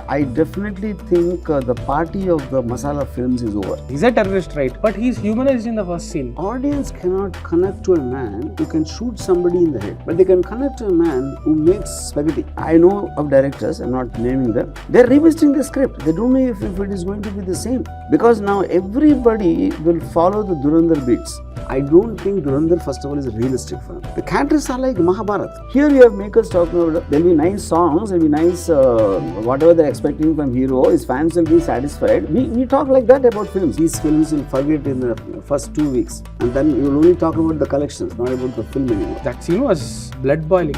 I definitely think the party of the masala films is over. He's a terrorist, right? But he's humanized in the first scene. Audience cannot connect to a man who can shoot somebody in the head, but they can connect to a man who makes spaghetti. I know of directors, I'm not naming them, they're revisiting the script. They don't know if it is going to be the same. Because now everybody will follow the Dhurandhar beats. I don't think Dhurandhar, first of all, is a realistic film. The characters are like Mahabharata. Here you have makers talking about, there'll be nice songs, there'll be nice, whatever they're expecting from hero, his fans will be satisfied. We talk like that about films. These films will forget in the first 2 weeks. And then you'll only talk about the collections, not about the film anymore. That scene was blood boiling.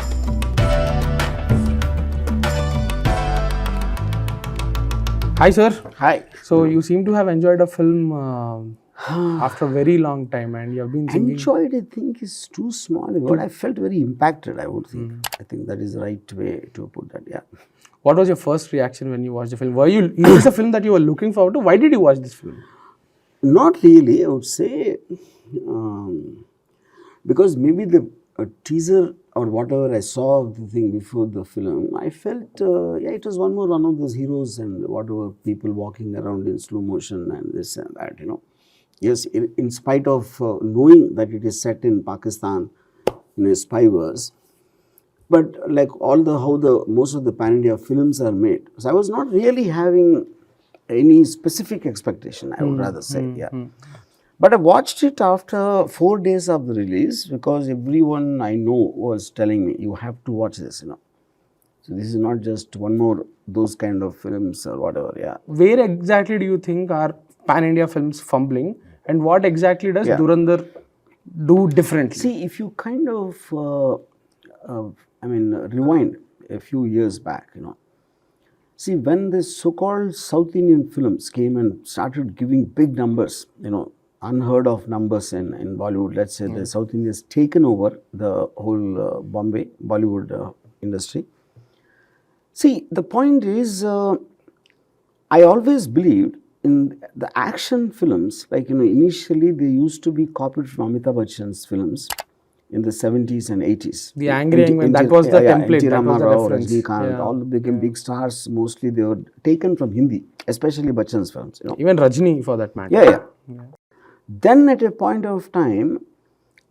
Hi sir. Hi. So you seem to have enjoyed a film after a very long time, and you have been singing. Enjoyed, I think, is too small a word. I felt very impacted, I would think. I think that is the right way to put that, yeah. What was your first reaction when you watched the film? Is this a film that you were looking forward to? Why did you watch this film? Not really, I would say, because maybe the teaser or whatever I saw of the thing before the film, I felt, it was one of those heroes and whatever people walking around in slow motion and this and that, Yes, in spite of knowing that it is set in Pakistan in a spy wars, but like most of the pan-India films are made. So I was not really having any specific expectation, I would rather say, But I watched it after 4 days of the release because everyone I know was telling me, you have to watch this, So this is not just one more those kind of films or whatever, Where exactly do you think are pan-India films fumbling, and what exactly does Dhurandhar do differently? See, if you kind of, rewind a few years back, See, when the so-called South Indian films came and started giving big numbers, unheard of numbers in Bollywood, let's say the South Indians taken over the whole Bollywood industry. See, the point is, I always believed in the action films, like, initially they used to be copied from Amitabh Bachchan's films in the 70s and 80s. The angry young, that was the template, that was the reference. Rajnikant, all became big stars, mostly they were taken from Hindi, especially Bachchan's films. Even Rajni for that matter. Then at a point of time,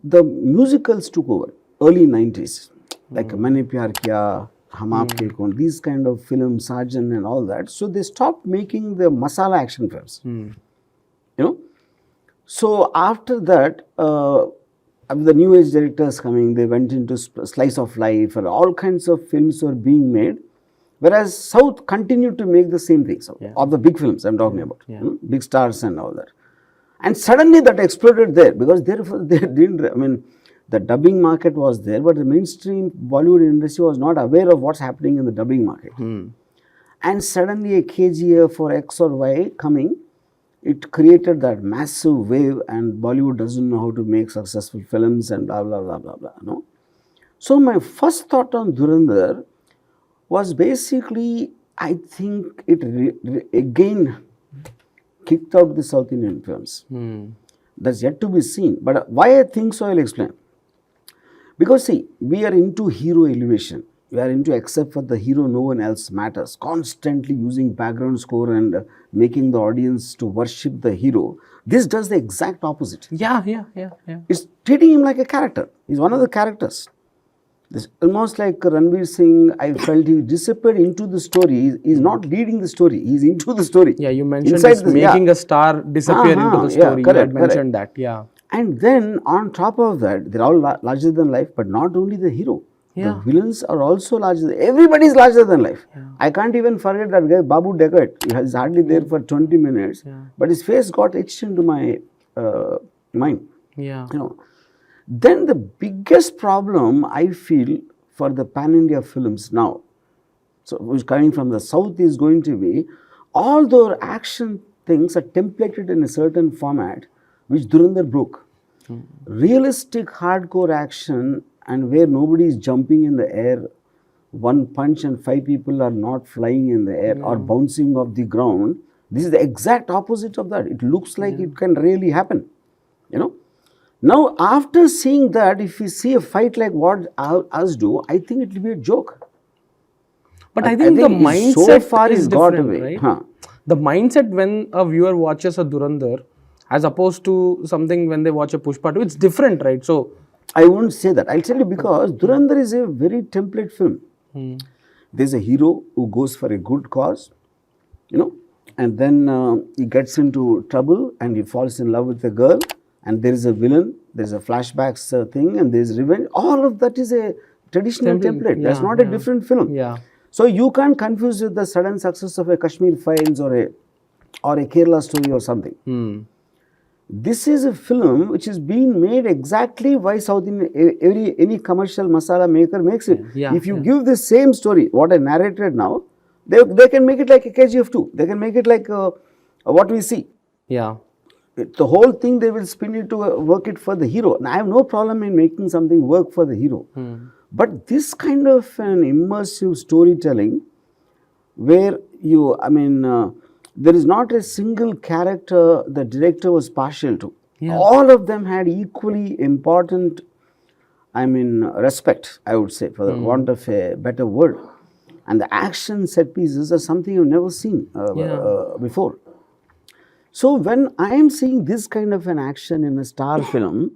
the musicals took over, early 90s, like Maine Pyar Kiya, Hum Aapke Kaun, these kind of films, Sarjan and all that. So they stopped making the masala action films, So after that, the new age directors coming, they went into slice of life, and all kinds of films were being made, whereas South continued to make the same things, of the big films I'm talking about, big stars and all that. And suddenly that exploded there, because they didn't, the dubbing market was there, but the mainstream Bollywood industry was not aware of what's happening in the dubbing market. And suddenly a KGF or X or Y coming, it created that massive wave, and Bollywood doesn't know how to make successful films and blah, blah, blah, blah, blah, So my first thought on Dhurandhar was basically, I think it again kicked out the South Indian films. That's yet to be seen. But why I think so, I'll explain. Because see, we are into hero elevation. We are into, except for the hero, no one else matters. Constantly using background score and making the audience to worship the hero. This does the exact opposite. Yeah. It's treating him like a character. He's one of the characters. It's almost like Ranveer Singh, I felt he disappeared into the story. He's not leading the story. He's into the story. Yeah, you mentioned making a star disappear into the story. Correct, you had mentioned that, And then on top of that, they're all larger than life, but not only the hero. The villains are also larger. Everybody is larger than life. I can't even forget that guy, Babu Dekat. He's hardly there for 20 minutes, but his face got etched into my mind. Then the biggest problem I feel for the pan-India films now, so which coming from the South, is going to be, all their action things are templated in a certain format, which Dhurandhar broke. Realistic hardcore action, and where nobody is jumping in the air, one punch and 5 people are not flying in the air or bouncing off the ground. This is the exact opposite of that. It looks like it can really happen, Now, after seeing that, if we see a fight like what us do, I think it will be a joke. But I think the mindset so far is is got different, away. right? Huh. The mindset when a viewer watches a Dhurandhar as opposed to something when they watch a Pushpa 2, it's different, right? So, I won't say that. I'll tell you because Dhurandhar is a very template film. There's a hero who goes for a good cause, you know, and then he gets into trouble and he falls in love with a girl, and there is a villain, there's a flashbacks thing, and there's revenge. All of that is a traditional template. That's not a different film. yeah. So you can't confuse with the sudden success of a Kashmir Files or a Kerala story or something. This is a film which is being made exactly why South Indian, any commercial masala maker makes it. If you give the same story, what I narrated now, they can make it like a KGF 2. They can make it like what we see. Yeah. The whole thing they will spin it to work it for the hero. And I have no problem in making something work for the hero. But this kind of an immersive storytelling where there is not a single character the director was partial to. All of them had equally important, respect, I would say, for the want of a better word. And the action set pieces are something you've never seen before. So when I am seeing this kind of an action in a star film,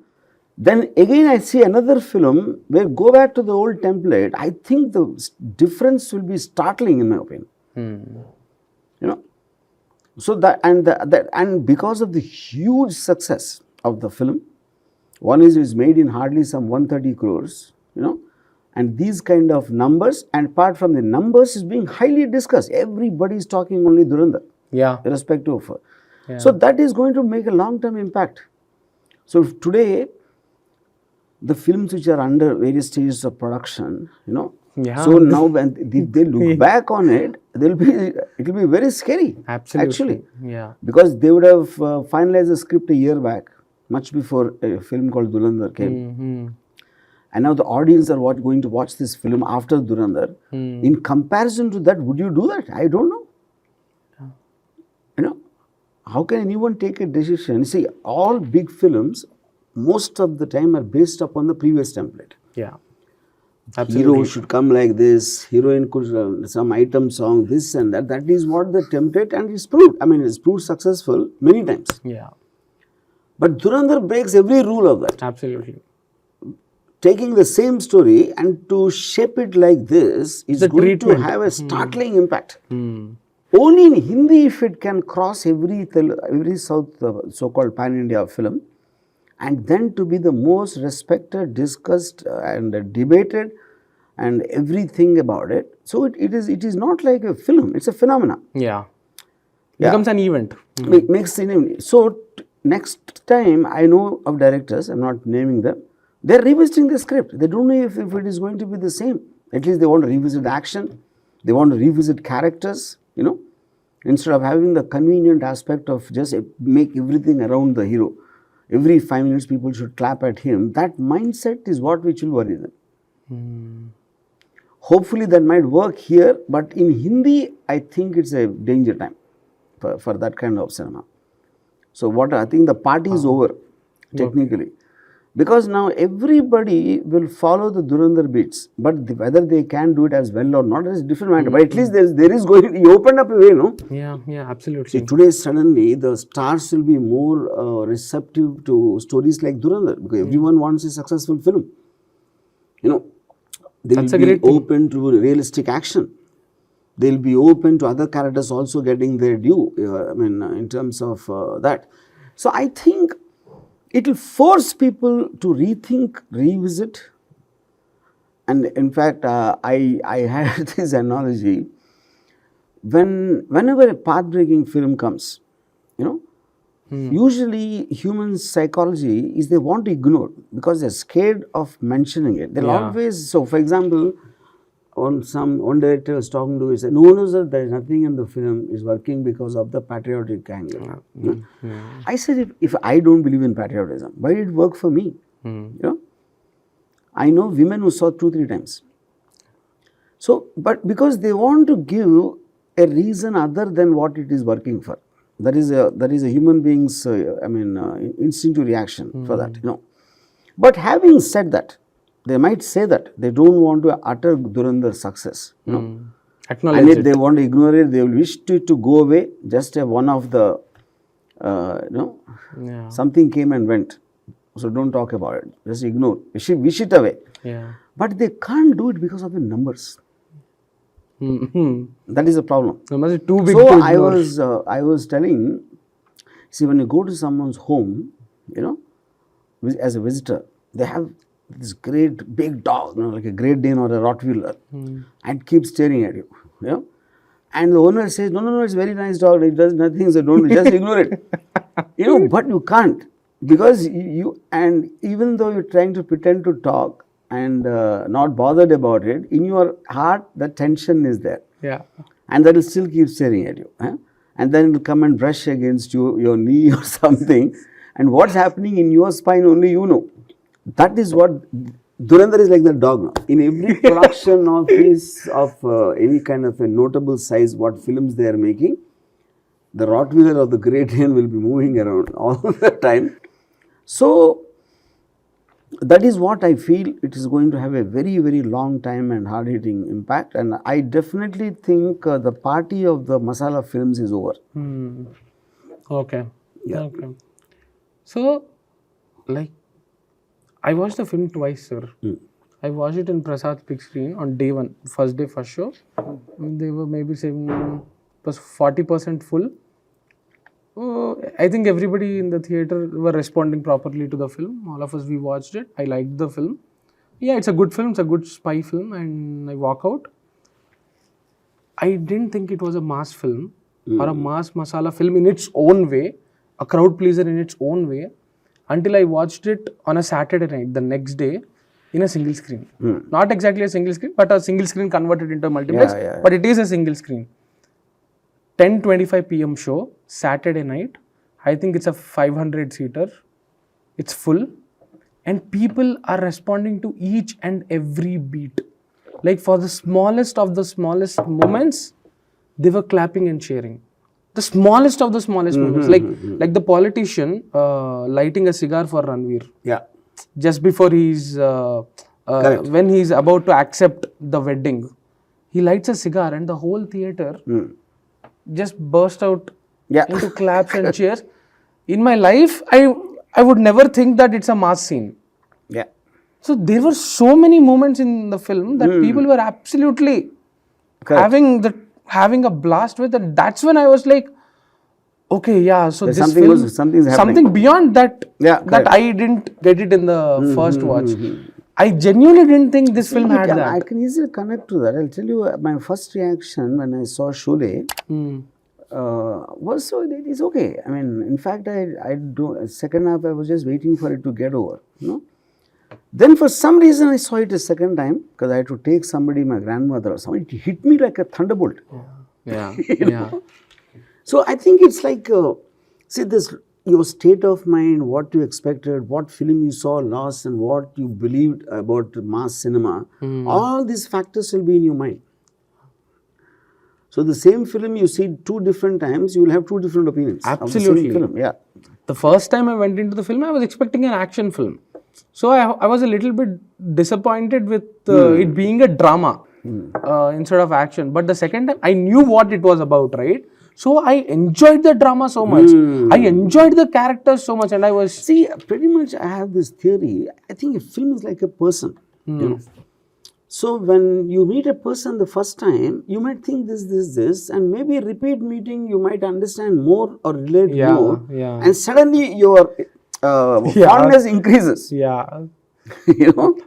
then again I see another film where go back to the old template. I think the difference will be startling in my opinion. You know. So that and because of the huge success of the film, one is it's made in hardly some 130 crores, you know, and these kind of numbers, and apart from the numbers, is being highly discussed. Everybody is talking only Dhurandhar, irrespective of. So that is going to make a long-term impact. So today, the films which are under various stages of production, you know. So now when they look back on it, it will be very scary. Absolutely. Actually. Because they would have finalized the script a year back, much before a film called Dhurandhar came. And now the audience are going to watch this film after Dhurandhar. In comparison to that, would you do that? I don't know. You know, how can anyone take a decision? See, all big films, most of the time are based upon the previous template. Absolutely. Hero should come like this, heroine could some item song, this and that. That is what the template, and it's proved. It's proved successful many times. But Dhurandhar breaks every rule of that. Absolutely. Taking the same story and to shape it like this is going to have a startling impact. Only in Hindi, if it can cross every South so-called pan-India film, and then to be the most respected, discussed and debated and everything about it. So it is not like a film, it's a phenomenon. Becomes an event. It makes an event. So next time I know of directors, I'm not naming them, they're revisiting the script. They don't know if it is going to be the same. At least they want to revisit action, they want to revisit characters, you know, instead of having the convenient aspect of just make everything around the hero. Every 5 minutes people should clap at him. That mindset is what which will worry them. Hopefully that might work here, but in Hindi, I think it's a danger time for that kind of cinema. So I think the party is over, technically. Because now everybody will follow the Dhurandhar beats, but whether they can do it as well or not is a different matter. But at least there is going, you opened up a way, no? Absolutely. See, today suddenly the stars will be more receptive to stories like Dhurandhar, because everyone wants a successful film. You know, they will be open to realistic action. They will be open to other characters also getting their due, in terms of that. So I think it will force people to rethink, revisit. And in fact, I had this analogy. Whenever a path-breaking film comes, you know, usually human psychology is they want to ignore because they're scared of mentioning it. They'll always, so for example, one director was talking to me, he said, no, sir, there is nothing in the film is working because of the patriotic angle. I said, if I don't believe in patriotism, why did it work for me? You know, I know women who saw 2-3 times. So, but because they want to give a reason other than what it is working for. That is a human being's, instinctive reaction for that, you know. But having said that, they might say that they don't want to utter Dhurandhar's success, you know. And Acknowledge if it. they want to ignore it, they will wish to go away. Just one of the, Yeah. something came and went. So don't talk about it. Just ignore. Wish it away. Yeah. But they can't do it because of the numbers. That is a problem. It must be too big So to ignore. I was telling, see, when you go to someone's home, as a visitor, they have this great big dog, like a Great Dane or a Rottweiler, and keeps staring at you, And the owner says, no, it's a very nice dog. It does nothing, so don't just ignore it. But you can't, because and even though you're trying to pretend to talk and not bothered about it, in your heart the tension is there. Yeah. And that will still keep staring at you. And then it will come and brush against your knee or something. And what's happening in your spine only you know. That is what Dhurandhar is like, that dog now. In every production of any kind of a notable size, what films they are making, the Rottweiler of the Great Dane will be moving around all the time. So that is what I feel it is going to have a very, very long time and hard-hitting impact. And I definitely think the party of the masala films is over. Okay. Yeah. Okay. So, I watched the film twice, sir. I watched it in Prasad's big screen on day one, first day, first show. They were maybe saying it was 40% full. I think everybody in the theater were responding properly to the film. All of us, we watched it. I liked the film. Yeah, it's a good film. It's a good spy film. And I walk out. I didn't think it was a mass film or a mass masala film in its own way, a crowd pleaser in its own way, until I watched it on a Saturday night, the next day, in a single screen. Not exactly a single screen, but a single screen converted into a multiplex. But it is a single screen. 10:25 p.m. show, Saturday night. I think it's a 500-seater. It's full. And people are responding to each and every beat. Like, for the smallest of the smallest moments, they were clapping and cheering. The smallest of the smallest moments. Like the politician lighting a cigar for Ranveer. Yeah. Just before when he's about to accept the wedding. He lights a cigar and the whole theater just burst out into claps and cheers. In my life, I would never think that it's a mass scene. Yeah. So there were so many moments in the film that people were absolutely having a blast with, and that's when I was like, okay, yeah, so this film, something beyond that, that I didn't get it in the first watch. I genuinely didn't think this film had that. I can easily connect to that. I'll tell you, my first reaction when I saw Sholay was, so it is okay. I mean, in fact, second half I was just waiting for it to get over, Then for some reason I saw it a second time, because I had to take somebody, my grandmother or somebody. It hit me like a thunderbolt. Yeah. So I think it's like, see, this, your state of mind, what you expected, what film you saw last, and what you believed about mass cinema, all these factors will be in your mind. So the same film you see two different times, you will have two different opinions. Absolutely. Of the same film. Yeah. The first time I went into the film, I was expecting an action film. So I was a little bit disappointed with it being a drama instead of action. But the second time, I knew what it was about, right? So I enjoyed the drama so much. I enjoyed the characters so much, and I was... See, pretty much I have this theory. I think a film is like a person, So when you meet a person the first time, you might think this, and maybe a repeat meeting, you might understand more or relate more. And suddenly your fondness increases. Yeah.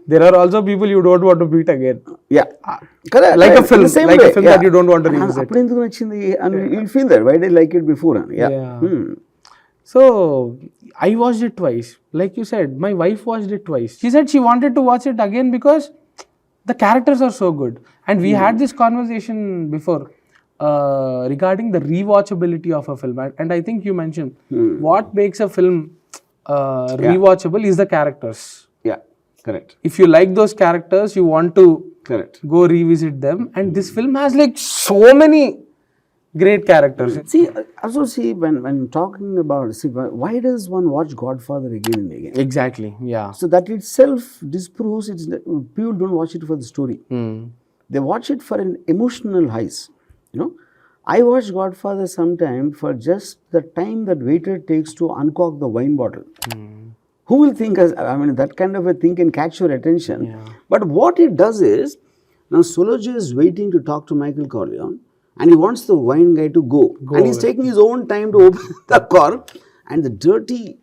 There are also people you don't want to meet again. Yeah. Correct. Like a film, that you don't want to revisit. And you'll feel that. Why did I like it before? Yeah. So, I watched it twice. Like you said, my wife watched it twice. She said she wanted to watch it again because the characters are so good. And we had this conversation before regarding the rewatchability of a film. And I think you mentioned what makes a film rewatchable is the characters. Yeah, correct. If you like those characters, you want to go revisit them. And this film has like so many great characters. See, when talking about, why does one watch Godfather again and again? Exactly, yeah. So that itself disproves people don't watch it for the story. They watch it for an emotional highs. You know, I watched Godfather sometime for just the time that waiter takes to uncork the wine bottle. Who will think as, I mean, that kind of a thing can catch your attention. Yeah. But what it does is, now Solojo is waiting to talk to Michael Corleone and he wants the wine guy to go. And he's taking his own time to open the cork, and the dirty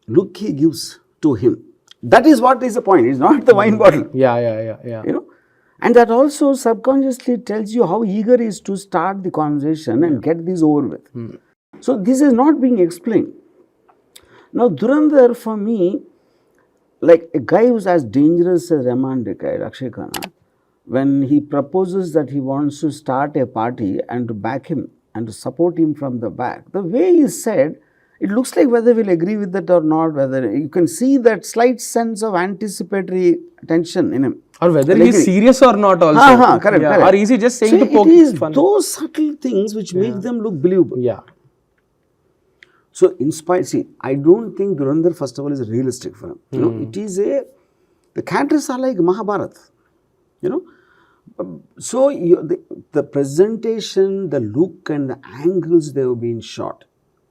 look he gives to him. That is what is the point. It's not the wine bottle. Yeah. You know, and that also subconsciously tells you how eager he is to start the conversation and get this over with. So this is not being explained. Now Dhurandhar, for me, like a guy who's as dangerous as Rahman Dekkai, Akshay Khanna, when he proposes that he wants to start a party and to back him and to support him from the back, the way he said, it looks like whether we'll agree with that or not, whether you can see that slight sense of anticipatory tension in him. Or whether he's serious or not also. Correct. Or is he just saying to poke it is fun? those subtle things which make them look believable. Yeah. So inspired, see, I don't think Dhurandhar, first of all, is a realistic film. You know, it is the characters are like Mahabharata, you know. So the presentation, the look and the angles they have been shot,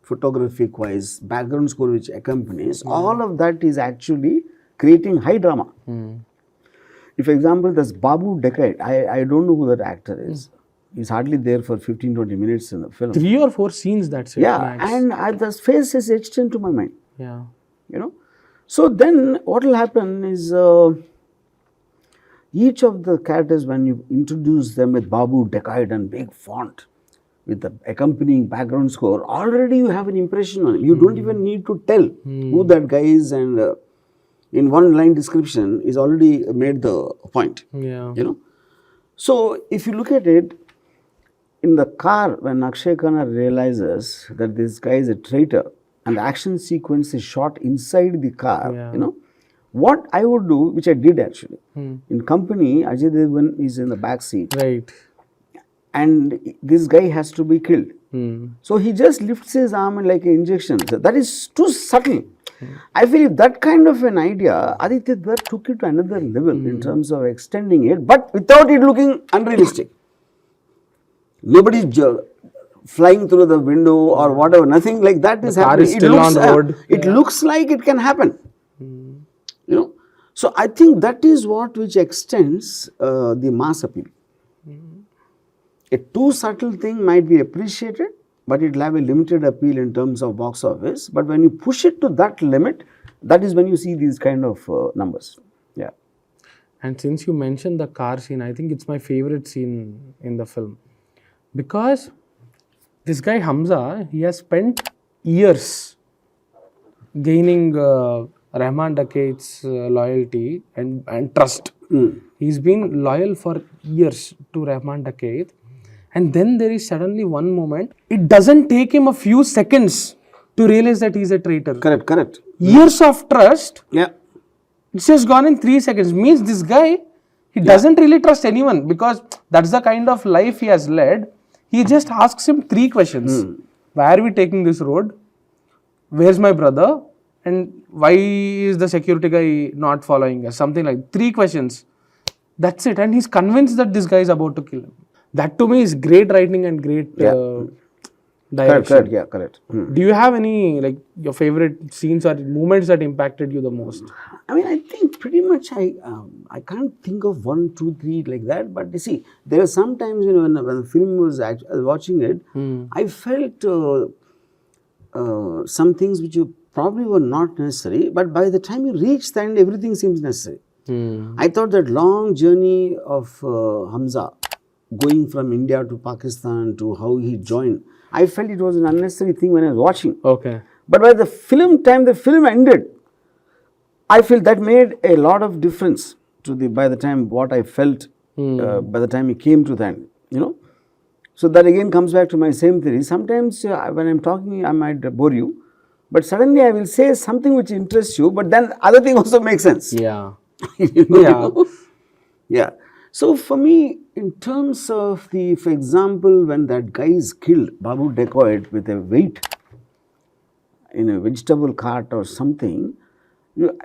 photographic wise, background score which accompanies, all of that is actually creating high drama. If, for example, this Babu Dekkai, I don't know who that actor is. He's hardly there for 15-20 minutes in the film. 3 or 4 scenes, that's it. Yeah, max. and the face is etched into my mind. Yeah. You know. So then what will happen is each of the characters, when you introduce them with Babu Dekkai and big font with the accompanying background score, already you have an impression on it. You don't even need to tell who that guy is, and in one line description is already made the point. Yeah. You know. So if you look at it, in the car, when Akshay Khanna realizes that this guy is a traitor and the action sequence is shot inside the car, you know, what I would do, which I did actually, in company, Ajay Devgan is in the back seat. Right. And this guy has to be killed. So he just lifts his arm and like an injection. So that is too subtle. I feel if that kind of an idea, Aditya Dhar took it to another level in terms of extending it, but without it looking unrealistic. Nobody is flying through the window or whatever, nothing like that is happening. Is still on the road. It looks like it can happen. You know, so I think that is what which extends the mass appeal. A too subtle thing might be appreciated, but it will have a limited appeal in terms of box office. But when you push it to that limit, that is when you see these kind of numbers. Yeah. And since you mentioned the car scene, I think it's my favorite scene in the film. Because this guy Hamza, he has spent years gaining Rahman Dakait's loyalty and trust. He's been loyal for years to Rahman Dakait. And then there is suddenly one moment, it doesn't take him a few seconds to realize that he's a traitor. Correct. Years of trust, Yeah. it's just gone in 3 seconds. Means this guy, he doesn't really trust anyone because that's the kind of life he has led. He just asks him 3 questions. Why are we taking this road? Where's my brother? And why is the security guy not following us? Something like 3 questions. That's it. And he's convinced that this guy is about to kill him. That to me is great writing and great direction. Correct. Do you have any like your favorite scenes or moments that impacted you the most? I mean, I think pretty much I can't think of 1, 2, 3 like that. But you see, there are some times, you know, when the film was watching it, I felt some things which you probably were not necessary. But by the time you reach the end, everything seems necessary. I thought that long journey of Hamza, going from India to Pakistan to how he joined, I felt it was an unnecessary thing when I was watching. Okay. But by the film ended, I feel that made a lot of difference to by the time what I felt by the time it came to the end, you know. So that again comes back to my same theory. Sometimes when I'm talking, I might bore you, but suddenly I will say something which interests you, but then other thing also makes sense. Yeah. Yeah. So for me, in terms of for example, when that guy is killed, Babu Dekkai with a weight in a vegetable cart or something,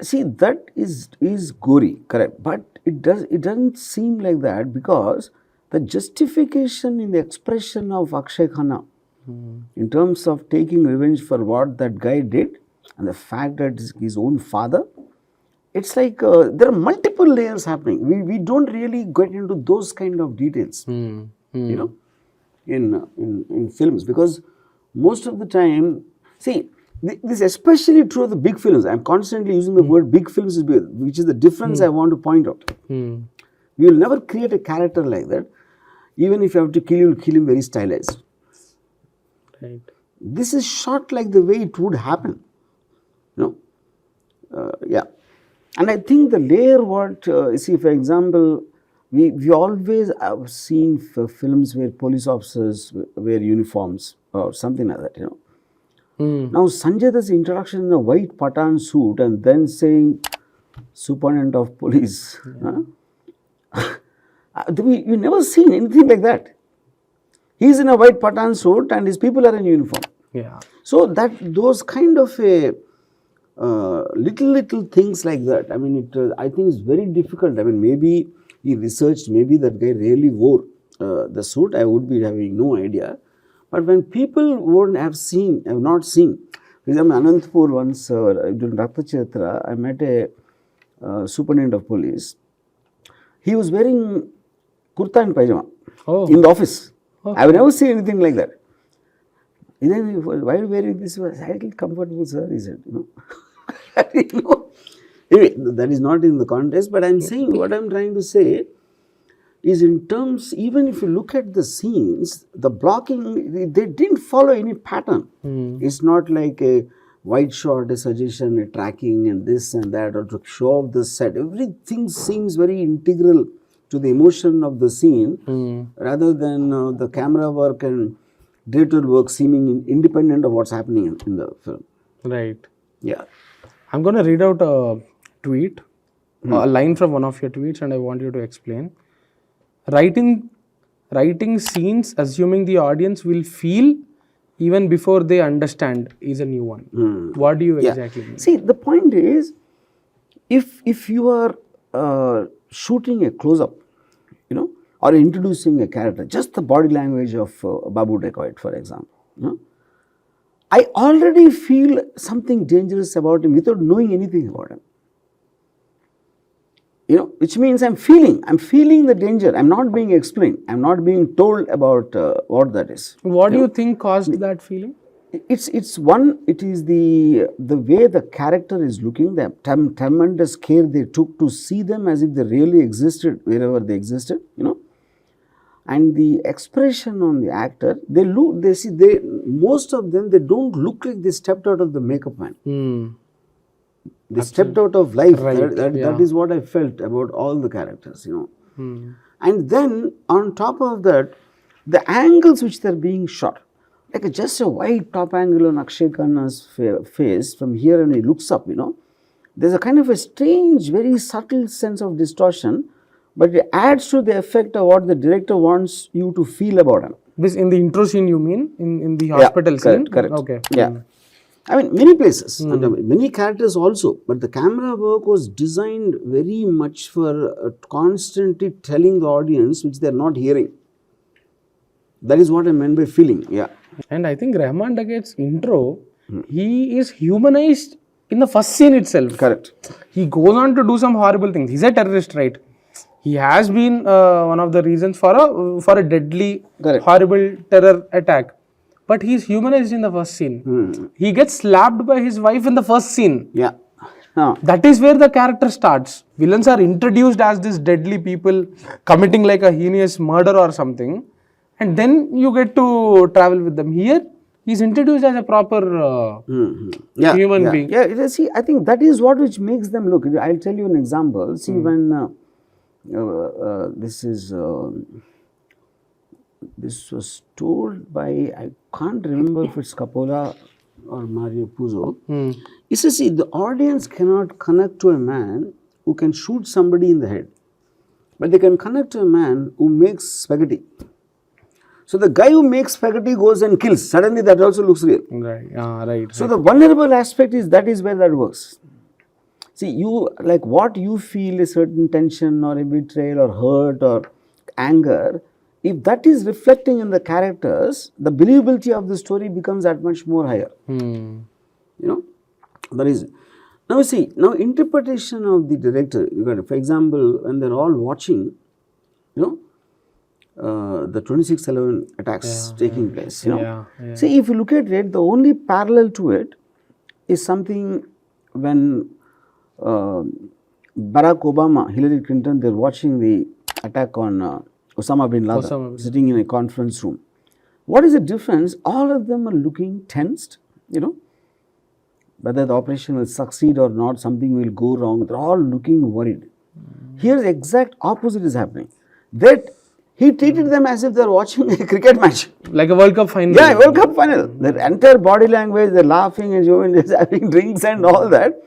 See, that is gory, correct, but it doesn't seem like that, because the justification in the expression of Akshay Khanna in terms of taking revenge for what that guy did, and the fact that his own father, it's like there are multiple layers happening. We don't really get into those kind of details, you know, in films, because most of the time, see, this is especially true of the big films. I'm constantly using the word big films, which is the difference I want to point out. We will never create a character like that. Even if you have to kill, you'll kill him very stylized. Right. This is shot like the way it would happen. Yeah. And I think the layer what, see, for example, we always have seen films where police officers wear uniforms or something like that, Now, Sanjay Dutt's introduction in a white Pathan suit and then saying, Superintendent of Police, you never seen anything like that. He's in a white Pathan suit and his people are in uniform. Yeah. So those kind of little things like that, I mean, I think it's very difficult. I mean, maybe he researched, maybe that guy really wore the suit. I would be having no idea. But when people have not seen, for example, Anantapur once, during Rakta Chitra, I met a superintendent of police. He was wearing kurta and pajama in the office. Okay. I have never seen anything like that. Then, why are you wearing this? Slightly comfortable, sir, he said, Anyway, that is not in the context, but I'm saying, what I'm trying to say is, in terms, even if you look at the scenes, the blocking, they didn't follow any pattern. It's not like a wide shot, a suggestion, a tracking and this and that, or to show off the set. Everything seems very integral to the emotion of the scene, rather than the camera work and director work seeming independent of what's happening in the film. Right. Yeah. I'm going to read out a tweet, a line from one of your tweets, and I want you to explain. Writing scenes assuming the audience will feel even before they understand is a new one. What do you exactly mean? See, the point is, if you are shooting a close-up, or introducing a character, just the body language of Babu Dacoit, for example, I already feel something dangerous about him without knowing anything about him. Which means I'm feeling the danger. I'm not being explained. I'm not being told about what that is. What do you think caused that feeling? It's one. It is the way the character is looking. The tremendous care they took to see them as if they really existed wherever they existed. And the expression on the actor. Most of them, they don't look like they stepped out of the makeup man. They stepped out of life. Right. That is what I felt about all the characters, And then on top of that, the angles which they're being shot, like just a wide top angle on Akshay Khanna's face from here, and he looks up, there's a kind of a strange, very subtle sense of distortion, but it adds to the effect of what the director wants you to feel about him. This in the intro scene, you mean? In the hospital scene? Correct. Okay. Yeah. I mean, many places, and many characters also, but the camera work was designed very much for constantly telling the audience which they are not hearing. That is what I meant by feeling, yeah. And I think Rahman Daget's intro, he is humanized in the first scene itself. Correct. He goes on to do some horrible things. He's a terrorist, right? He has been one of the reasons for a deadly, horrible terror attack. But he's humanized in the first scene. He gets slapped by his wife in the first scene. Yeah. That is where the character starts. Villains are introduced as these deadly people committing like a heinous murder or something. And then you get to travel with them. Here, he's introduced as a proper human being. Yeah, see, I think that is what which makes them look. I'll tell you an example. See, when this was told by, I can't remember if it's Coppola or Mario Puzo. He says, see, the audience cannot connect to a man who can shoot somebody in the head, but they can connect to a man who makes spaghetti. So the guy who makes spaghetti goes and kills. Suddenly that also looks real. Right. Right. So the vulnerable aspect is where that works. See, you like what you feel a certain tension or a betrayal or hurt or anger. If that is reflecting in the characters, the believability of the story becomes that much more higher. You know, that is. Now see, now interpretation of the director. You got, for example, when they're all watching, you know, the 26/11 attacks taking place. You know, see, if you look at it, the only parallel to it is something when Barack Obama, Hillary Clinton, they're watching the attack on Osama bin Laden, sitting in a conference room. What is the difference? All of them are looking tensed, you know, whether the operation will succeed or not, something will go wrong. They're all looking worried. Here, the exact opposite is happening. That he treated them as if they're watching a cricket match. Like a World Cup final. Yeah, World Cup final. Their entire body language, they're laughing and having drinks and all that.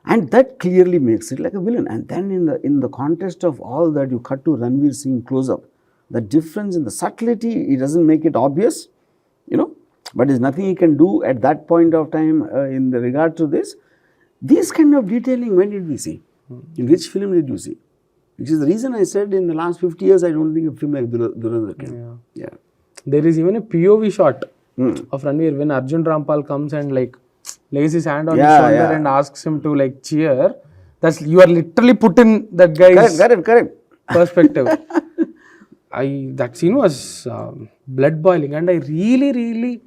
And that clearly makes it like a villain. And then in the context of all that, you cut to Ranveer Singh close up. The difference in the subtlety, it doesn't make it obvious, you know, but there's nothing he can do at that point of time in the regard to this. This kind of detailing, when did we see? In which film did you see? Which is the reason I said in the last 50 years, I don't think a film like Dhurandhar came. Yeah. There is even a POV shot of Ranveer when Arjun Rampal comes and like lays his hand on his shoulder and asks him to like cheer. That's, you are literally put in that guy's correct. perspective. That scene was blood boiling, and I really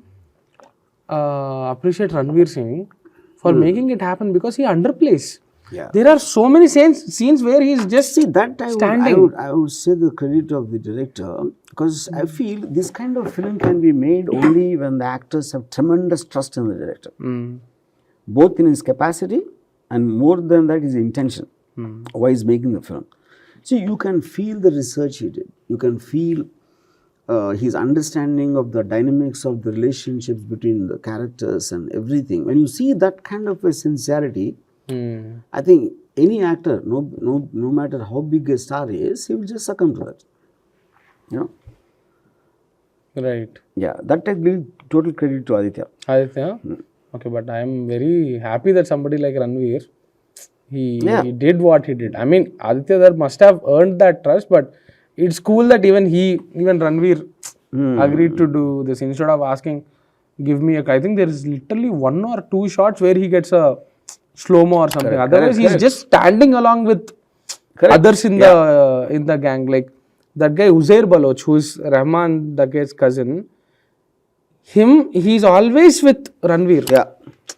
appreciate Ranveer Singh for making it happen, because he underplays. Yeah. There are so many scenes where he is just standing. I would say the credit of the director, because I feel this kind of film can be made only when the actors have tremendous trust in the director, both in his capacity and more than that his intention, why he's making the film. So you can feel the research he did. You can feel his understanding of the dynamics of the relationships between the characters and everything. When you see that kind of a sincerity, I think any actor, no matter how big a star is, he will just succumb to that. You know? Right. Yeah, that I give total credit to Aditya. Okay, but I am very happy that somebody like Ranveer, he did what he did. I mean, Aditya there must have earned that trust, but it's cool that even Ranveer agreed to do this instead of asking, give me I think there is literally 1 or 2 shots where he gets a slow-mo or something. Otherwise, he's just standing along with others in the gang. Like that guy Uzair Baloch, who is Rahman the guy's cousin. He's always with Ranveer. Yeah.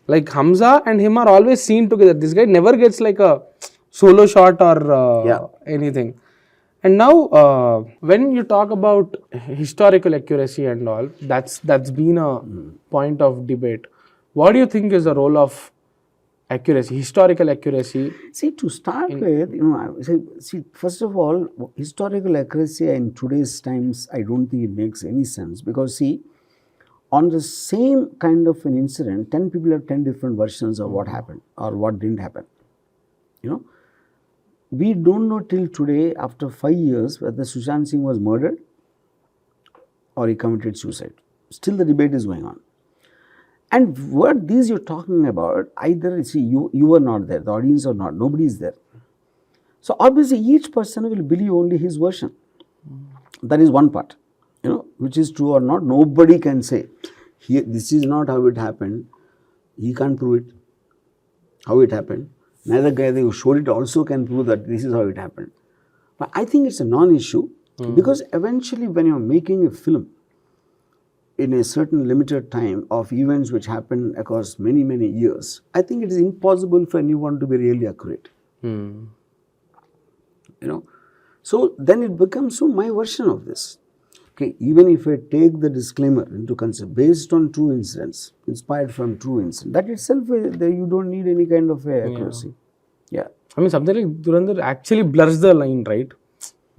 Like Hamza and him are always seen together. This guy never gets like a solo shot or anything. And now, when you talk about historical accuracy and all, that's been a point of debate. What do you think is the role of accuracy, historical accuracy? See, to start with, you know, see, first of all, historical accuracy in today's times, I don't think it makes any sense, because see, on the same kind of an incident, 10 people have 10 different versions of what happened or what didn't happen. You know, we don't know till today, after 5 years, whether Sushant Singh was murdered or he committed suicide. Still the debate is going on. And what these you're talking about, either, see, you are not there, the audience are not, nobody is there. So obviously each person will believe only his version. That is one part, you know, which is true or not, nobody can say, here, this is not how it happened, he can't prove it, how it happened. Neither guy who showed it also can prove that this is how it happened. But I think it's a non-issue, because eventually when you're making a film in a certain limited time of events which happen across many years, I think it is impossible for anyone to be really accurate. You know, so then it becomes, so my version of this. Okay, even if I take the disclaimer into consideration, based on true incidents, inspired from true incidents, that itself, you don't need any kind of accuracy. Yeah. I mean, something like Dhurandhar actually blurs the line, right?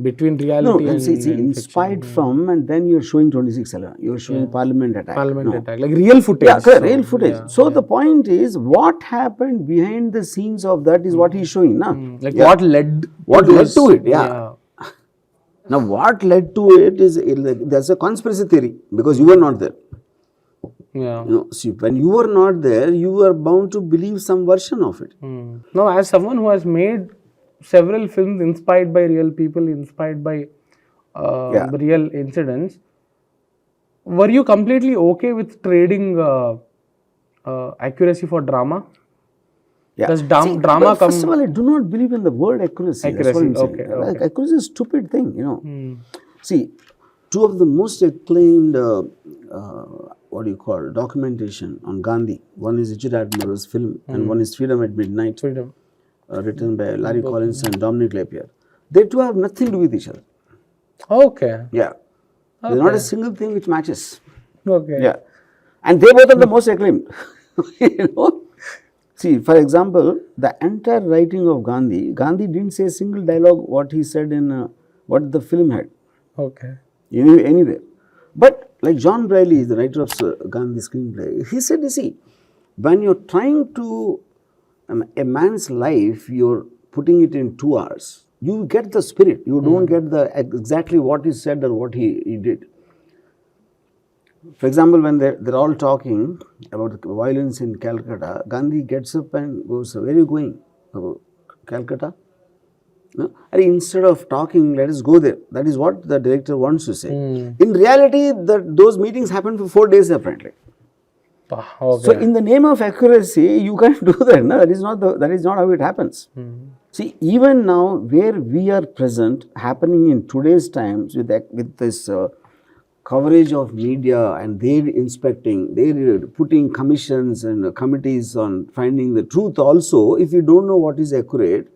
Between reality and inspired fiction, from, and then you're showing 26/11, you're showing Parliament attack. Like real footage. Yeah, correct, real footage. So the point is, what happened behind the scenes of that is what he's showing, na? Like what led to it, Now, what led to it is, there's a conspiracy theory, because you were not there. Yeah. See, when you are not there, you are bound to believe some version of it. Now, as someone who has made several films inspired by real people, inspired by Yeah. real incidents, were you completely okay with trading accuracy for drama? Yeah. Does See, drama but first of come all, I do not believe in the word accuracy. That's what accuracy? I'm saying. Okay, Like, okay. accuracy is a stupid thing. See, two of the most acclaimed, what do you call, documentation on Gandhi. One is Richard Attenborough's film, and one is Freedom at Midnight, Freedom. written by Larry Collins and Dominic Lapierre. They two have nothing to do with each other. Okay. Yeah. There's not a single thing which matches. Okay. Yeah. And they both are the most acclaimed. you know. See, for example, the entire writing of Gandhi didn't say a single dialogue what he said in what the film had. Okay. Anywhere. But like John Briley, the writer of Gandhi screenplay, he said, you see, when you're trying to, a man's life, you're putting it in 2 hours. You get the spirit. You don't get the exactly what he said or what he did. For example, when they're all talking about the violence in Calcutta, Gandhi gets up and goes, where are you going? Calcutta? No? And instead of talking, let us go there. That is what the director wants to say. In reality, those meetings happen for 4 days apparently. Okay. So, in the name of accuracy, you can't do that. No, that is not how it happens. See, even now, where we are present, happening in today's times with this coverage of media, and they're inspecting, they're putting commissions and committees on finding the truth also. If you don't know what is accurate,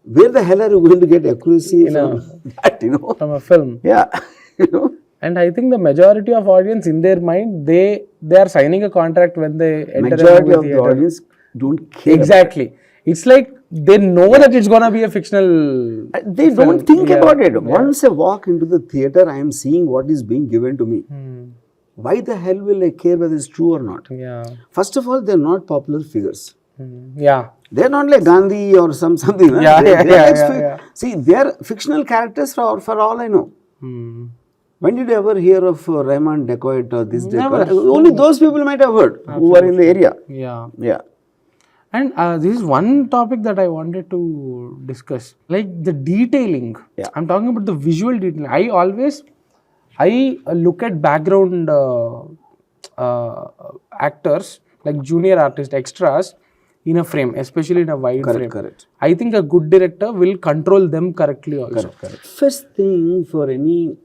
where the hell are you going to get accuracy from that, From a film. Yeah, And I think the majority of audience in their mind, they are signing a contract when they enter majority a movie of theater. the audience don't care. Exactly. It's like they know that it's gonna be a fictional. They don't think about it. Once I walk into the theater, I am seeing what is being given to me. Why the hell will I care whether it's true or not? Yeah. First of all, they're not popular figures. Yeah. They're not like Gandhi or something. See, they're fictional characters for all I know. When did you ever hear of Rahman Dacoit or this Dacoit? Only those people might have heard who are in the area. Yeah. Yeah. And this is one topic that I wanted to discuss, like the detailing. Yeah. I'm talking about the visual detailing. I look at background actors, like junior artists, extras, in a frame, especially in a wide frame. Correct. I think a good director will control them correctly also. Correct. First thing for any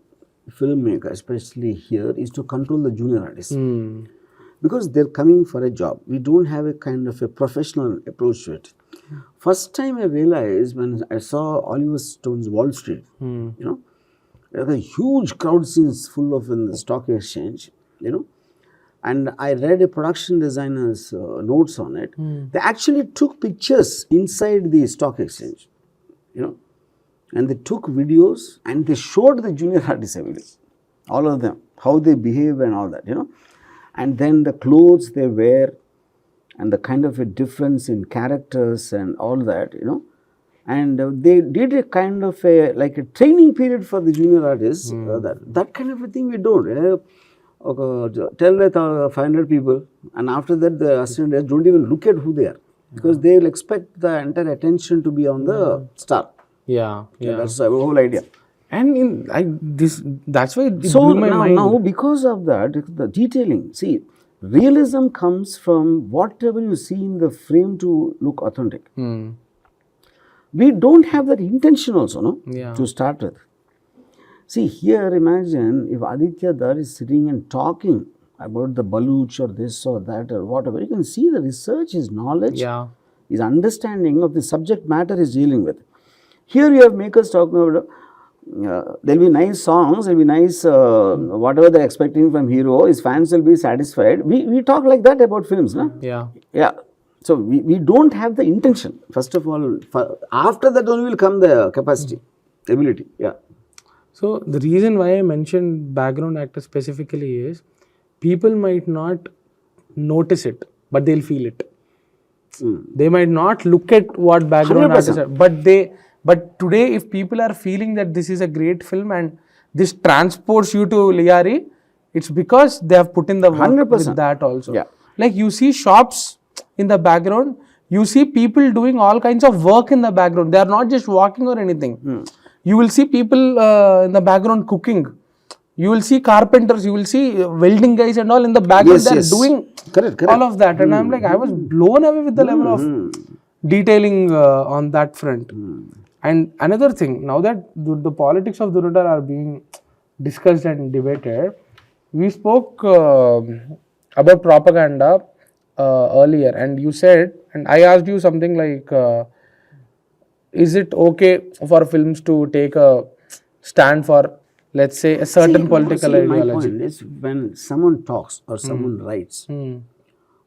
filmmaker, especially here, is to control the junior artists. Because they're coming for a job. We don't have a kind of a professional approach to it. First time I realized when I saw Oliver Stone's Wall Street, there were a huge crowd scenes full of in the stock exchange, and I read a production designer's notes on it. They actually took pictures inside the stock exchange, and they took videos and they showed the junior artists everything, all of them, how they behave and all that, and then the clothes they wear and the kind of a difference in characters and all that, and they did a kind of like a training period for the junior artists. That kind of a thing we don't. Tell that 500 people, and after that the assistants don't even look at who they are, because they will expect the entire attention to be on the star. Yeah. That's the whole idea. And that's why it So blew my mind. now because of that, the detailing. See, realism comes from whatever you see in the frame to look authentic. We don't have that intention also, no? Yeah. To start with. See, here imagine if Aditya Dar is sitting and talking about the Baluch or this or that or whatever, you can see the research, his knowledge, his understanding of the subject matter he's dealing with. Here you have makers talking about, there'll be nice songs, there'll be nice, whatever they're expecting from hero, his fans will be satisfied. We talk like that about films, no? Yeah. So we don't have the intention, first of all. After that only will come the capacity, ability. Yeah. So the reason why I mentioned background actor specifically is people might not notice it, but they'll feel it. They might not look at what background 100%. actors are, but today if people are feeling that this is a great film and this transports you to Liari, it's because they have put in the work 100%. with that also. Yeah. Like you see shops in the background, you see people doing all kinds of work in the background. They are not just walking or anything. You will see people in the background cooking. You will see carpenters, you will see welding guys and all in the background. Yes, They're yes. doing Correct. all of that. And I'm like, I was blown away with the level of detailing on that front. And another thing, now that the politics of Dhurandhar are being discussed and debated, we spoke about propaganda earlier, and you said, and I asked you something like, is it okay for films to take a stand for, let's say, a certain political My ideology? point is, when someone talks or someone writes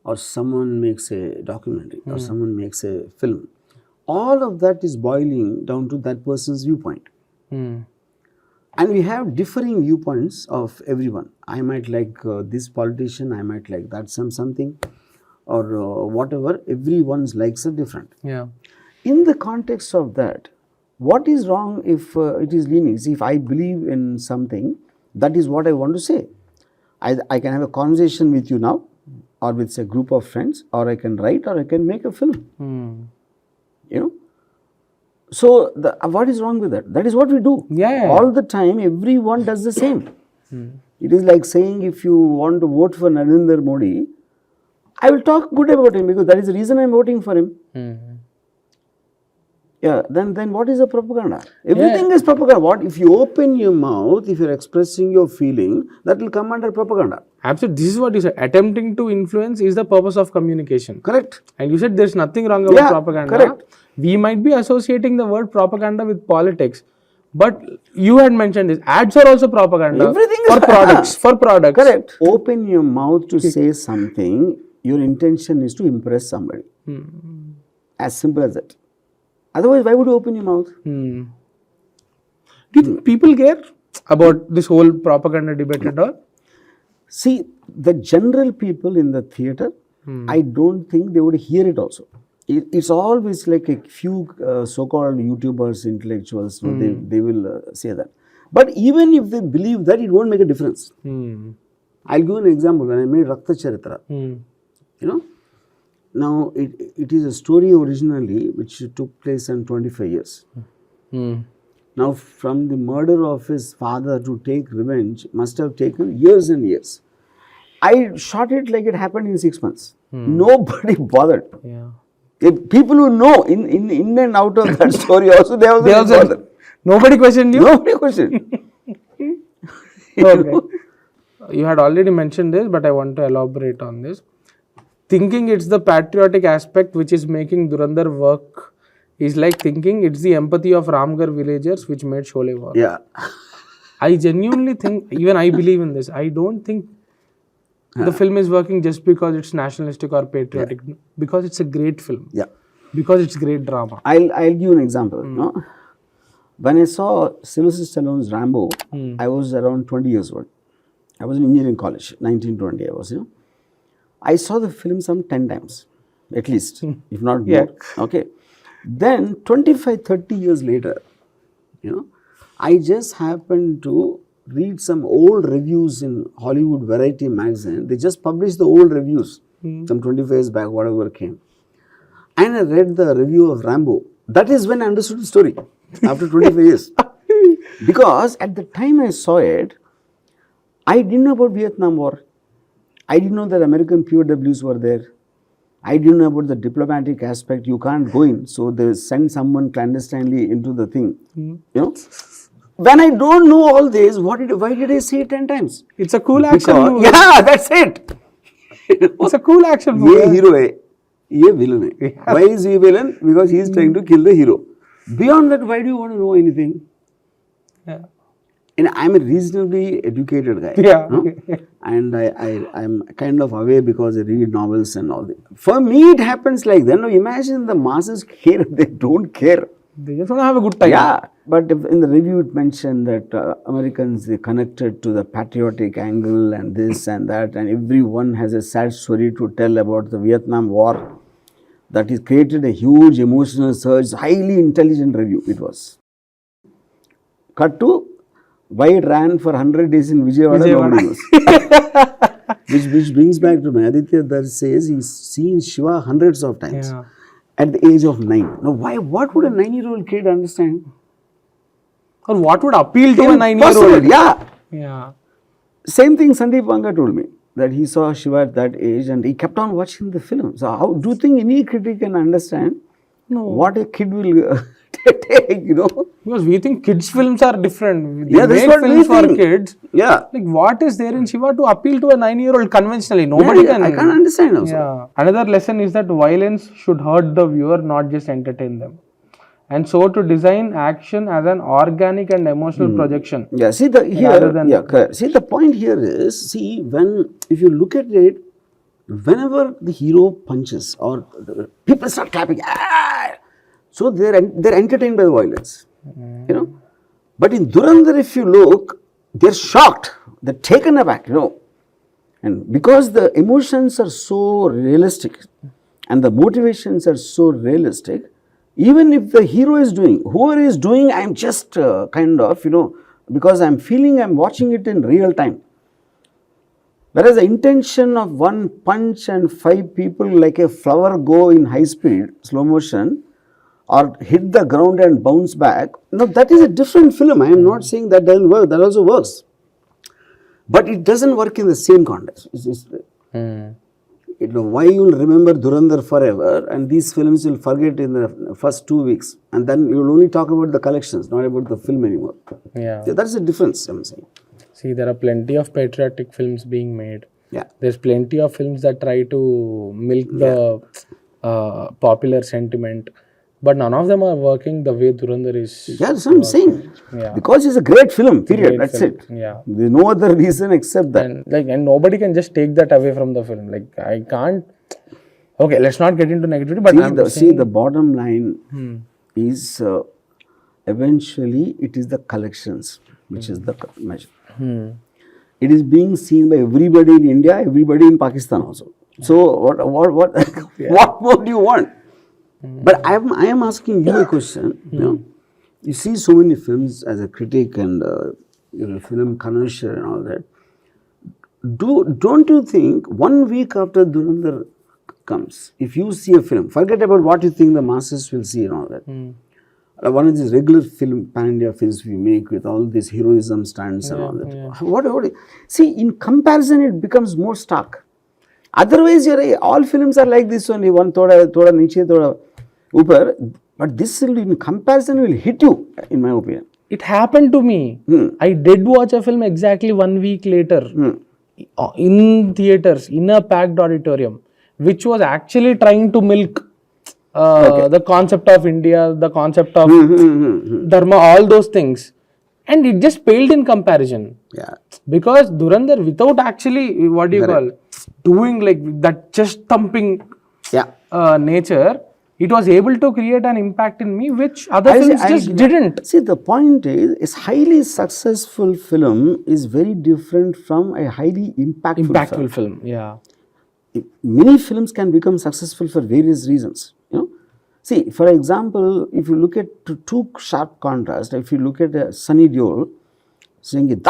or someone makes a documentary or someone makes a film, all of that is boiling down to that person's viewpoint. And we have differing viewpoints of everyone. I might like this politician, I might like that something, or whatever. Everyone's likes are different. Yeah. In the context of that, what is wrong if it is leaning? See, if I believe in something, that is what I want to say. I can have a conversation with you now, or with a group of friends, or I can write, or I can make a film. You know. So, what is wrong with that? That is what we do. Yeah. All the time, everyone does the same. It is like saying, if you want to vote for Narendra Modi, I will talk good about him because that is the reason I am voting for him. Yeah, then what is the propaganda? Everything is propaganda. What if you open your mouth, if you are expressing your feeling, that will come under propaganda. Absolutely. This is what you said. Attempting to influence is the purpose of communication. Correct. And you said there's nothing wrong about propaganda. Correct. We might be associating the word propaganda with politics, but you had mentioned this. Ads are also propaganda. Everything for is products. For products. Correct. Open your mouth to say something. Your intention is to impress somebody. As simple as that. Otherwise, why would you open your mouth? Do you think people care about this whole propaganda debate and all? See, the general people in the theatre, I don't think they would hear it also. It's always like a few so-called YouTubers, intellectuals, they will say that. But even if they believe that, it won't make a difference. I'll give an example. When I made Rakta Charitra, you know, now it is a story originally which took place in 25 years. Now, from the murder of his father to take revenge must have taken years and years. I shot it like it happened in 6 months. Nobody bothered. Yeah. People who know in and out of that story also, they also bothered. Nobody questioned you? Nobody questioned. Okay. You had already mentioned this, but I want to elaborate on this. Thinking it's the patriotic aspect which is making Dhurandhar work is like thinking it's the empathy of Ramgarh villagers which made Sholay work. Yeah. I genuinely think, even I believe in this, I don't think the film is working just because it's nationalistic or patriotic, because it's a great film. Yeah. Because it's great drama. I'll give you an example. No? When I saw Sylvester Stallone's Rambo, I was around 20 years old. I was in engineering college, 1920 I was, you know. I saw the film some 10 times, at least, if not more. Okay. Then 25, 30 years later, you know, I just happened to read some old reviews in Hollywood Variety magazine. They just published the old reviews, some 25 years back, whatever came. And I read the review of Rambo. That is when I understood the story, after 25 years. Because at the time I saw it, I didn't know about Vietnam War. I didn't know that American POWs were there. I didn't know about the diplomatic aspect. You can't go in. So they send someone clandestinely into the thing. You know? When I don't know all this, why did I say it 10 times? It's a cool action movie. Yeah, that's it. It's a cool action movie. Ye hero hai, ye villain hai. Why is he villain? Because he is trying to kill the hero. Beyond that, why do you want to know anything? Yeah. And I'm a reasonably educated guy. Yeah. No? And I'm kind of aware because I read novels and all that. For me, it happens like that. Now, imagine the masses care. They don't care. They just want to have a good time. Yeah. But if in the review, it mentioned that Americans, they connected to the patriotic angle and this and that. And everyone has a sad story to tell about the Vietnam War. That is created a huge emotional surge. Highly intelligent review it was. Cut to why it ran for 100 days in Vijayawada, nobody knows. which brings back to me, Aditya Dar says he's seen Shiva hundreds of times at the age of 9. Now, what would a 9-year-old kid understand? Or what would appeal to a 9-year-old? Yeah. Same thing Sandeep Vanga told me, that he saw Shiva at that age and he kept on watching the film. So, how do you think any critic can understand what a kid will take, Because we think kids' films are different. That's what films we think. For kids. Yeah. Like, what is there in Shiva to appeal to a 9-year-old conventionally? Nobody can. I can't understand also. Yeah. Another lesson is that violence should hurt the viewer, not just entertain them. And so to design action as an organic and emotional projection. Yeah, see see the point here is, if you look at it, whenever the hero punches or people start clapping, so they're entertained by the violence, But in Dhurandhar, if you look, they're shocked, they're taken aback, And because the emotions are so realistic and the motivations are so realistic, even if the hero is doing, whoever is doing, I'm just because I'm watching it in real time. Whereas the intention of one punch and 5 people like a flower go in high speed, slow motion, or hit the ground and bounce back, that is a different film. I am not saying that doesn't work, that also works. But it doesn't work in the same context. Why you will remember Dhurandhar forever and these films you'll forget in the first 2 weeks, and then you will only talk about the collections, not about the film anymore. Yeah. That's the difference, I'm saying. See, there are plenty of patriotic films being made. Yeah. There's plenty of films that try to milk the popular sentiment, but none of them are working the way Dhurandhar is. Yeah, that's what I'm saying. Yeah. Because it's a great film, period. That's it. Yeah. There's no other reason except that. And nobody can just take that away from the film. Like, I can't. Okay, let's not get into negativity, but the bottom line is eventually it is the collections which is the measure. It is being seen by everybody in India, everybody in Pakistan also. So what more do you want? But I am asking you a question. You see so many films as a critic and film connoisseur and all that. Don't you think 1 week after Dhurandhar comes, if you see a film, forget about what you think the masses will see and all that. One of these regular pan-India films we make with all these heroism stunts and all that. What? See, in comparison, it becomes more stark. Otherwise, all films are like this only, one thoda niche, thoda upar. But this will, in comparison, will hit you, in my opinion. It happened to me. I did watch a film exactly 1 week later in theaters, in a packed auditorium, which was actually trying to milk the concept of India, the concept of Dharma, all those things. And it just paled in comparison. Yeah. Because Dhurandhar, without actually, doing like that chest thumping nature, it was able to create an impact in me which other films just didn't. See, the point is highly successful film is very different from a highly impactful film. Yeah. Many films can become successful for various reasons. See, for example, if you look at two sharp contrast, if you look at Sunny Deol saying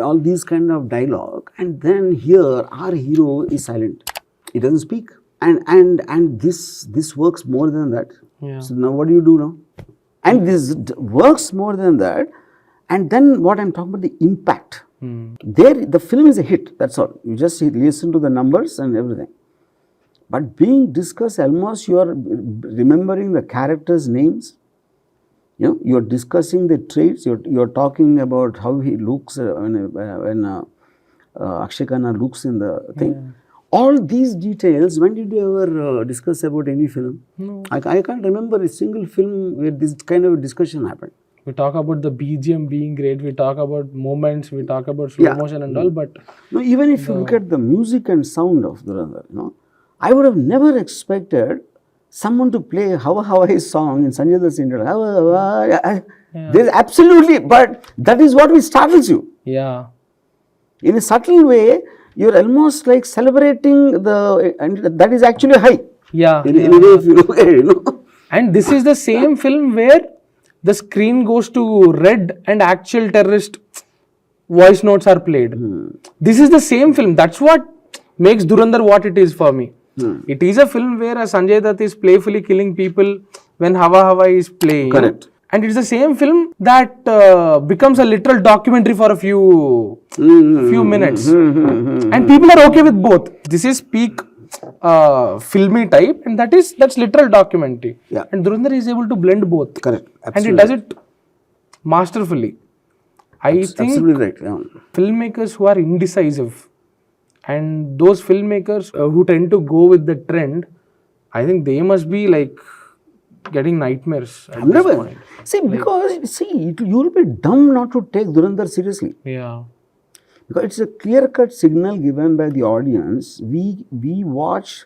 all these kind of dialogue, and then here our hero is silent. He doesn't speak. And this works more than that. Yeah. So now what do you do now? And this works more than that. And then what I'm talking about, the impact. The film is a hit, that's all. You just listen to the numbers and everything. But being discussed, almost you are remembering the characters' names. You are discussing the traits. You are talking about how he looks when Akshay Khanna looks in the thing. Yeah. All these details, when did you ever discuss about any film? No. I can't remember a single film where this kind of discussion happened. We talk about the BGM being great, we talk about moments, we talk about slow motion and all, but... No, even if you look at the music and sound of Dhurandhar, I would have never expected someone to play Hawa Hawa song in Sanjay Dutt's intro. There's absolutely, but that is what will startles you. Yeah. In a subtle way, you're almost like celebrating and that is actually high. Yeah. In a way, if you look at it, And this is the same film where the screen goes to red and actual terrorist voice notes are played. This is the same film. That's what makes Dhurandhar what it is for me. It is a film where Sanjay Dutt is playfully killing people when Hawa Hawa is playing. Correct. And it's the same film that becomes a literal documentary for a few minutes. And people are okay with both. This is peak filmy type, and that's literal documentary. Yeah. And Dhurandhar is able to blend both. Correct. And Absolutely. it does it masterfully. I think Absolutely right. Yeah. filmmakers who are indecisive and those filmmakers who tend to go with the trend, I think they must be like getting nightmares at this Never. point. See, because you'll be dumb not to take Dhurandhar seriously. Yeah. Because it's a clear-cut signal given by the audience. We watch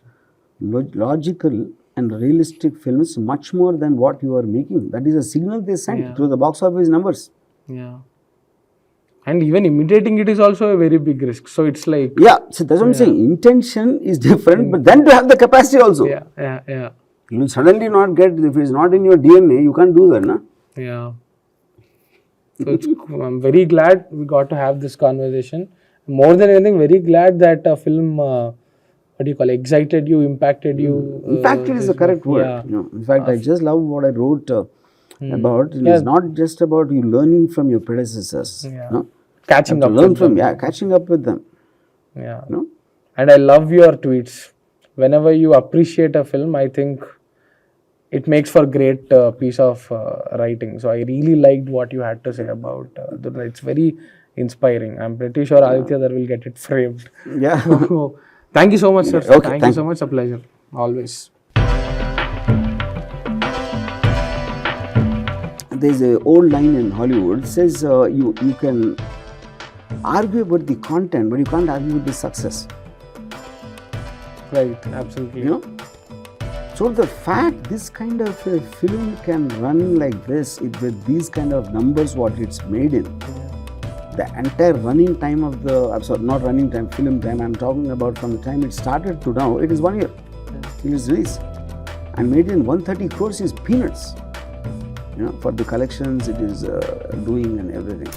logical and realistic films much more than what you are making. That is a signal they send through the box office numbers. Yeah. And even imitating it is also a very big risk. So it's like... Yeah, so that's what I'm saying. Intention is different, but then to have the capacity also. Yeah. You will suddenly not get, if it's not in your DNA, you can't do that, na? Yeah. So I'm very glad we got to have this conversation. More than anything, very glad that a film, excited you, impacted you. Impacted is the correct word. Yeah. You know, in fact, I just love what I wrote about. It's not just about you learning from your predecessors. Yeah. No? Catching up Learn with from, them. catching up with them. Yeah. No? And I love your tweets. Whenever you appreciate a film, I think it makes for great piece of writing. So I really liked what you had to say about Dhurandhar. It's very inspiring. I'm pretty sure Aditya there will get it framed. Yeah. So, thank you so much, sir. Okay, Thank you so much. A pleasure. Always. There's an old line in Hollywood says you can argue about the content, but you can't argue with the success. Right, absolutely. You know? So the fact this kind of a film can run like this, with these kind of numbers what it's made in, the entire running time of not running time, film time, I'm talking about from the time it started to now, it is 1 year till its release. And made in 130 crores is peanuts. You know, for the collections it is doing and everything.